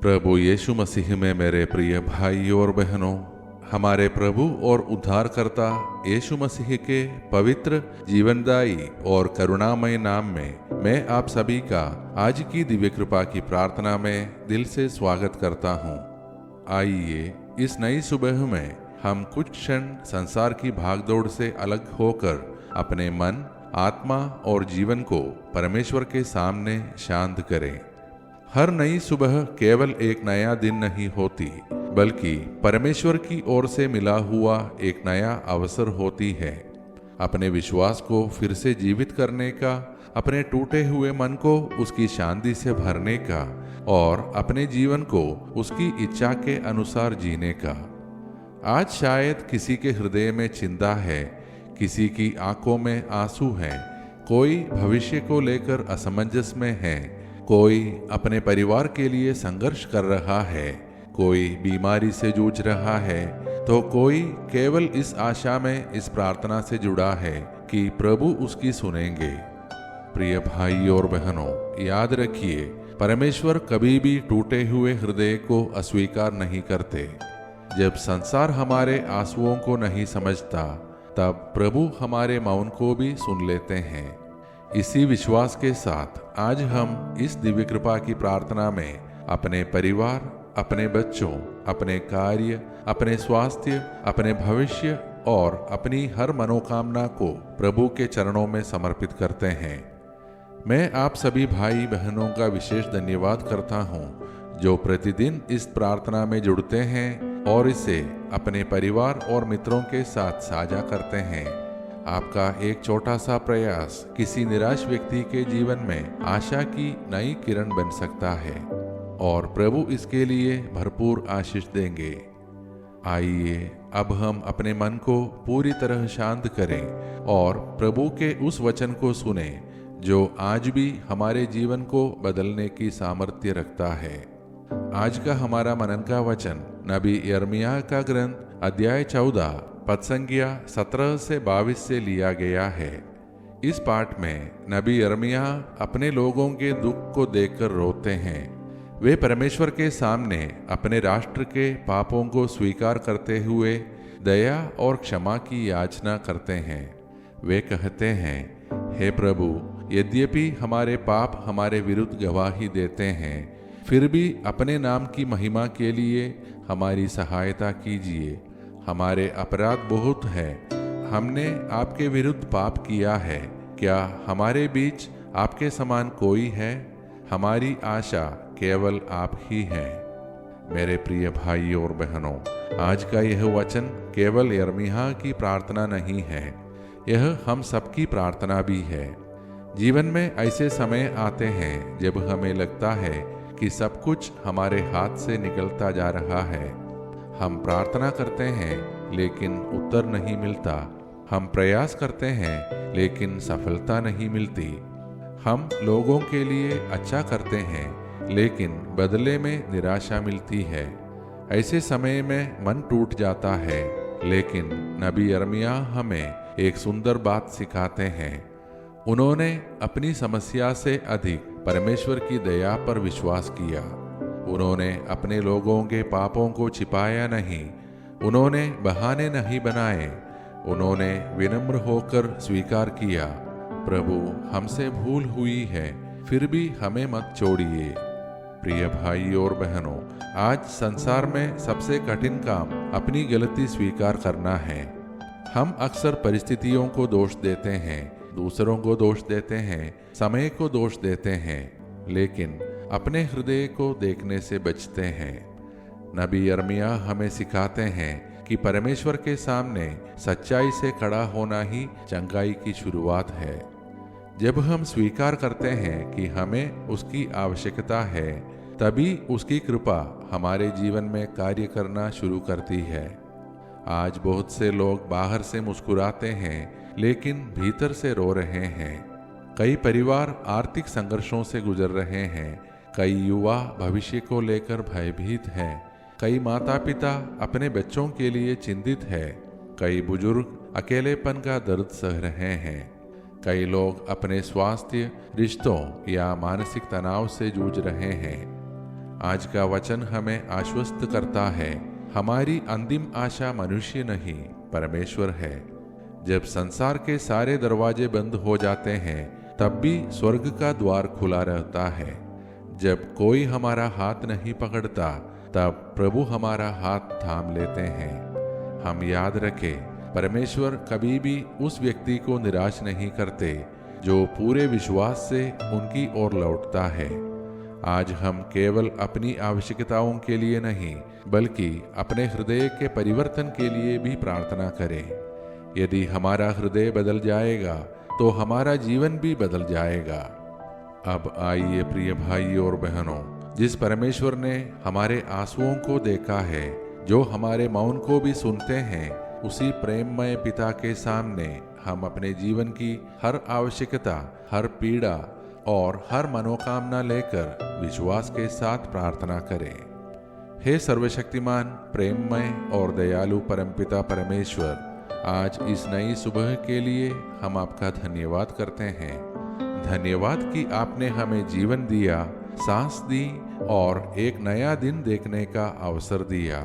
प्रभु यीशु मसीह में मेरे प्रिय भाइयों और बहनों, हमारे प्रभु और उद्धारकर्ता यीशु मसीह के पवित्र, जीवनदायी और करुणामय नाम में मैं आप सभी का आज की दिव्य कृपा की प्रार्थना में दिल से स्वागत करता हूँ। आइए इस नई सुबह में हम कुछ क्षण संसार की भागदौड़ से अलग होकर अपने मन, आत्मा और जीवन को परमेश्वर के सामने शांत करें। हर नई सुबह केवल एक नया दिन नहीं होती, बल्कि परमेश्वर की ओर से मिला हुआ एक नया अवसर होती है। अपने विश्वास को फिर से जीवित करने का, अपने टूटे हुए मन को उसकी शांति से भरने का और अपने जीवन को उसकी इच्छा के अनुसार जीने का। आज शायद किसी के हृदय में चिंता है, किसी की आंखों में आंसू हैं, कोई भविष्य को लेकर असमंजस में है, कोई अपने परिवार के लिए संघर्ष कर रहा है, कोई बीमारी से जूझ रहा है, तो कोई केवल इस आशा में इस प्रार्थना से जुड़ा है कि प्रभु उसकी सुनेंगे। प्रिय भाई और बहनों, याद रखिए, परमेश्वर कभी भी टूटे हुए हृदय को अस्वीकार नहीं करते। जब संसार हमारे आंसुओं को नहीं समझता, तब प्रभु हमारे मौन को भी सुन लेते हैं। इसी विश्वास के साथ आज हम इस दिव्य कृपा की प्रार्थना में अपने परिवार, अपने बच्चों, अपने कार्य, अपने स्वास्थ्य, अपने भविष्य और अपनी हर मनोकामना को प्रभु के चरणों में समर्पित करते हैं। मैं आप सभी भाई बहनों का विशेष धन्यवाद करता हूँ जो प्रतिदिन इस प्रार्थना में जुड़ते हैं और इसे अपने परिवार और मित्रों के साथ साझा करते हैं। आपका एक छोटा सा प्रयास किसी निराश व्यक्ति के जीवन में आशा की नई किरण बन सकता है और प्रभु इसके लिए भरपूर आशीष देंगे। आइए अब हम अपने मन को पूरी तरह शांत करें और प्रभु के उस वचन को सुने जो आज भी हमारे जीवन को बदलने की सामर्थ्य रखता है। आज का हमारा मनन का वचन नबी यिर्मयाह का ग्रंथ अध्याय 14 पद संख्या 17 से 22 से लिया गया है। इस पाठ में नबी यिर्मयाह अपने लोगों के दुख को देखकर रोते हैं। वे परमेश्वर के सामने अपने राष्ट्र के पापों को स्वीकार करते हुए दया और क्षमा की याचना करते हैं। वे कहते हैं, हे प्रभु, यद्यपि हमारे पाप हमारे विरुद्ध गवाही देते हैं, फिर भी अपने नाम की महिमा के लिए हमारी सहायता कीजिए। हमारे अपराध बहुत हैं, हमने आपके विरुद्ध पाप किया है। क्या हमारे बीच आपके समान कोई है? हमारी आशा केवल आप ही हैं। मेरे प्रिय भाई और बहनों, आज का यह वचन केवल यिर्मयाह की प्रार्थना नहीं है, यह हम सबकी प्रार्थना भी है। जीवन में ऐसे समय आते हैं जब हमें लगता है कि सब कुछ हमारे हाथ से निकलता जा रहा है। हम प्रार्थना करते हैं लेकिन उत्तर नहीं मिलता, हम प्रयास करते हैं लेकिन सफलता नहीं मिलती, हम लोगों के लिए अच्छा करते हैं लेकिन बदले में निराशा मिलती है। ऐसे समय में मन टूट जाता है, लेकिन नबी यिर्मयाह हमें एक सुंदर बात सिखाते हैं। उन्होंने अपनी समस्या से अधिक परमेश्वर की दया पर विश्वास किया। उन्होंने अपने लोगों के पापों को छिपाया नहीं, उन्होंने बहाने नहीं बनाए, उन्होंने विनम्र होकर स्वीकार किया, प्रभु, हमसे भूल हुई है, फिर भी हमें मत छोड़िए। प्रिय भाई और बहनों, आज संसार में सबसे कठिन काम अपनी गलती स्वीकार करना है। हम अक्सर परिस्थितियों को दोष देते हैं, दूसरों को दोष देते हैं, समय को दोष देते हैं, लेकिन अपने हृदय को देखने से बचते हैं। नबी यिर्मयाह हमें सिखाते हैं कि परमेश्वर के सामने सच्चाई से खड़ा होना ही चंगाई की शुरुआत है। जब हम स्वीकार करते हैं कि हमें उसकी आवश्यकता है, तभी उसकी कृपा हमारे जीवन में कार्य करना शुरू करती है। आज बहुत से लोग बाहर से मुस्कुराते हैं लेकिन भीतर से रो रहे हैं। कई परिवार आर्थिक संघर्षों से गुजर रहे हैं, कई युवा भविष्य को लेकर भयभीत हैं, कई माता पिता अपने बच्चों के लिए चिंतित है, कई बुजुर्ग अकेलेपन का दर्द सह रहे हैं, कई लोग अपने स्वास्थ्य, रिश्तों या मानसिक तनाव से जूझ रहे हैं। आज का वचन हमें आश्वस्त करता है, हमारी अंतिम आशा मनुष्य नहीं परमेश्वर है। जब संसार के सारे दरवाजे बंद हो जाते हैं तब भी स्वर्ग का द्वार खुला रहता है। जब कोई हमारा हाथ नहीं पकड़ता तब प्रभु हमारा हाथ थाम लेते हैं। हम याद रखें, परमेश्वर कभी भी उस व्यक्ति को निराश नहीं करते जो पूरे विश्वास से उनकी ओर लौटता है। आज हम केवल अपनी आवश्यकताओं के लिए नहीं बल्कि अपने हृदय के परिवर्तन के लिए भी प्रार्थना करें। यदि हमारा हृदय बदल जाएगा तो हमारा जीवन भी बदल जाएगा। अब आइए प्रिय भाई और बहनों, जिस परमेश्वर ने हमारे आंसुओं को देखा है, जो हमारे मौन को भी सुनते हैं, उसी प्रेममय पिता के सामने हम अपने जीवन की हर आवश्यकता, हर पीड़ा और हर मनोकामना लेकर विश्वास के साथ प्रार्थना करें। हे सर्वशक्तिमान, प्रेममय और दयालु परमपिता परमेश्वर, आज इस नई सुबह के लिए हम आपका धन्यवाद करते हैं। धन्यवाद कि आपने हमें जीवन दिया, सांस दी और एक नया दिन देखने का अवसर दिया।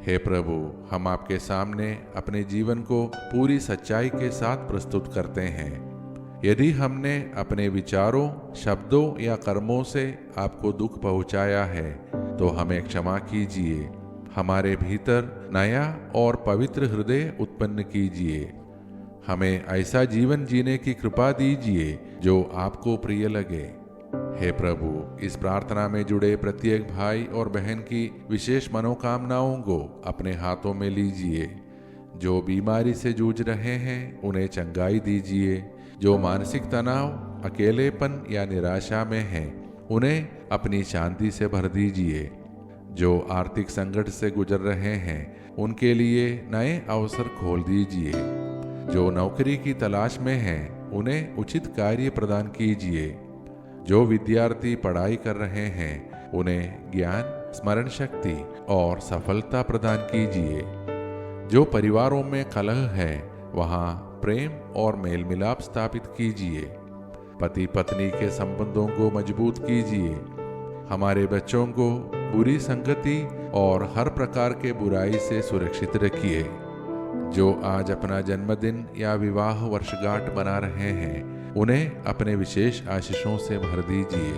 हे प्रभु, हम आपके सामने अपने जीवन को पूरी सच्चाई के साथ प्रस्तुत करते हैं। यदि हमने अपने विचारों, शब्दों या कर्मों से आपको दुख पहुंचाया है तो हमें क्षमा कीजिए। हमारे भीतर नया और पवित्र हृदय उत्पन्न कीजिए। हमें ऐसा जीवन जीने की कृपा दीजिए जो आपको प्रिय लगे। हे प्रभु, इस प्रार्थना में जुड़े प्रत्येक भाई और बहन की विशेष मनोकामनाओं को अपने हाथों में लीजिए। जो बीमारी से जूझ रहे हैं उन्हें चंगाई दीजिए। जो मानसिक तनाव, अकेलेपन या निराशा में हैं उन्हें अपनी शांति से भर दीजिए। जो आर्थिक संकट से गुजर रहे हैं उनके लिए नए अवसर खोल दीजिए। जो नौकरी की तलाश में हैं उन्हें उचित कार्य प्रदान कीजिए। जो विद्यार्थी पढ़ाई कर रहे हैं उन्हें ज्ञान, स्मरण शक्ति और सफलता प्रदान कीजिए। जो परिवारों में कलह है वहाँ प्रेम और मेल मिलाप स्थापित कीजिए। पति पत्नी के संबंधों को मजबूत कीजिए। हमारे बच्चों को बुरी संगति और हर प्रकार के बुराई से सुरक्षित रखिए। जो आज अपना जन्मदिन या विवाह वर्षगांठ मना रहे हैं उन्हें अपने विशेष आशीषों से भर दीजिए।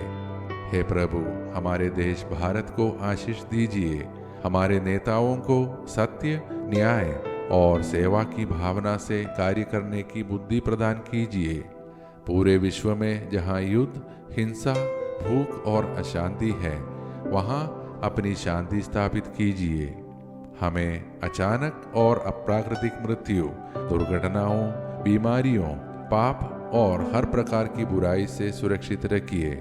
हे प्रभु, हमारे देश भारत को आशीष दीजिए। हमारे नेताओं को सत्य, न्याय और सेवा की भावना से कार्य करने की बुद्धि प्रदान कीजिए। पूरे विश्व में जहाँ युद्ध, हिंसा, भूख और अशांति है वहाँ अपनी शांति स्थापित कीजिए। हमें अचानक और अप्राकृतिक मृत्यु, दुर्घटनाओं, बीमारियों, पाप और हर प्रकार की बुराई से सुरक्षित रखिए।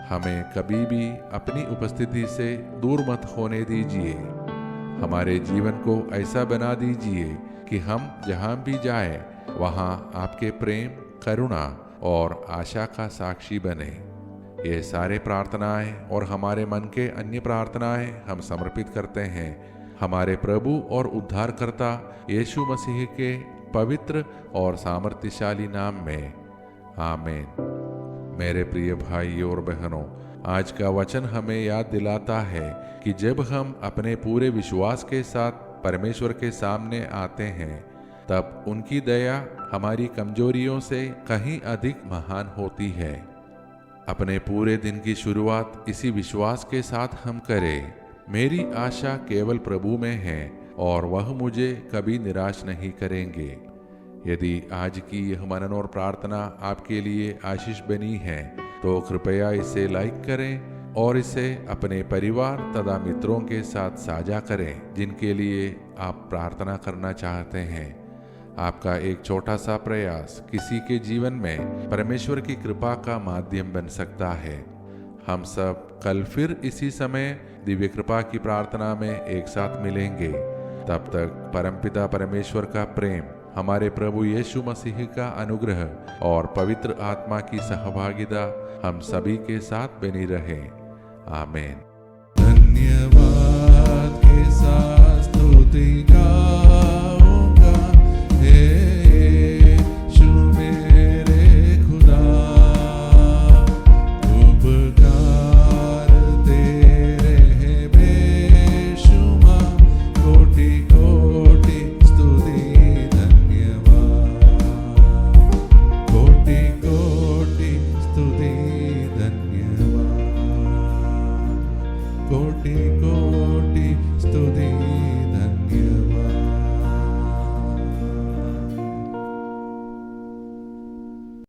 हमें कभी भी अपनी उपस्थिति से दूर मत होने दीजिए। हमारे जीवन को ऐसा बना दीजिए कि हम जहाँ भी जाएं वहाँ आपके प्रेम, करुणा और आशा का साक्षी बने। ये सारे प्रार्थनाएं और हमारे मन के अन्य प्रार्थनाएं हम समर्पित करते हैं हमारे प्रभु और उद्धारकर्ता यीशु मसीह के पवित्र और सामर्थ्यशाली नाम में, आमीन। मेरे प्रिय भाई और बहनों, आज का वचन हमें याद दिलाता है कि जब हम अपने पूरे विश्वास के साथ परमेश्वर के सामने आते हैं तब उनकी दया हमारी कमजोरियों से कहीं अधिक महान होती है। अपने पूरे दिन की शुरुआत इसी विश्वास के साथ हम करें, मेरी आशा केवल प्रभु में है और वह मुझे कभी निराश नहीं करेंगे। यदि आज की यह मनन और प्रार्थना आपके लिए आशीष बनी है तो कृपया इसे लाइक करें और इसे अपने परिवार तथा मित्रों के साथ साझा करें जिनके लिए आप प्रार्थना करना चाहते हैं। आपका एक छोटा सा प्रयास किसी के जीवन में परमेश्वर की कृपा का माध्यम बन सकता है। हम सब कल फिर इसी समय दिव्य कृपा की प्रार्थना में एक साथ मिलेंगे। तब तक परमपिता परमेश्वर का प्रेम, हमारे प्रभु यीशु मसीह का अनुग्रह और पवित्र आत्मा की सहभागिता हम सभी के साथ बनी रहे। आमीन। धन्यवाद के साथ स्तुति गाऊंगा, हे यीशु मेरे खुदा, उपकार तेरे कोटि कोटि स्तुति।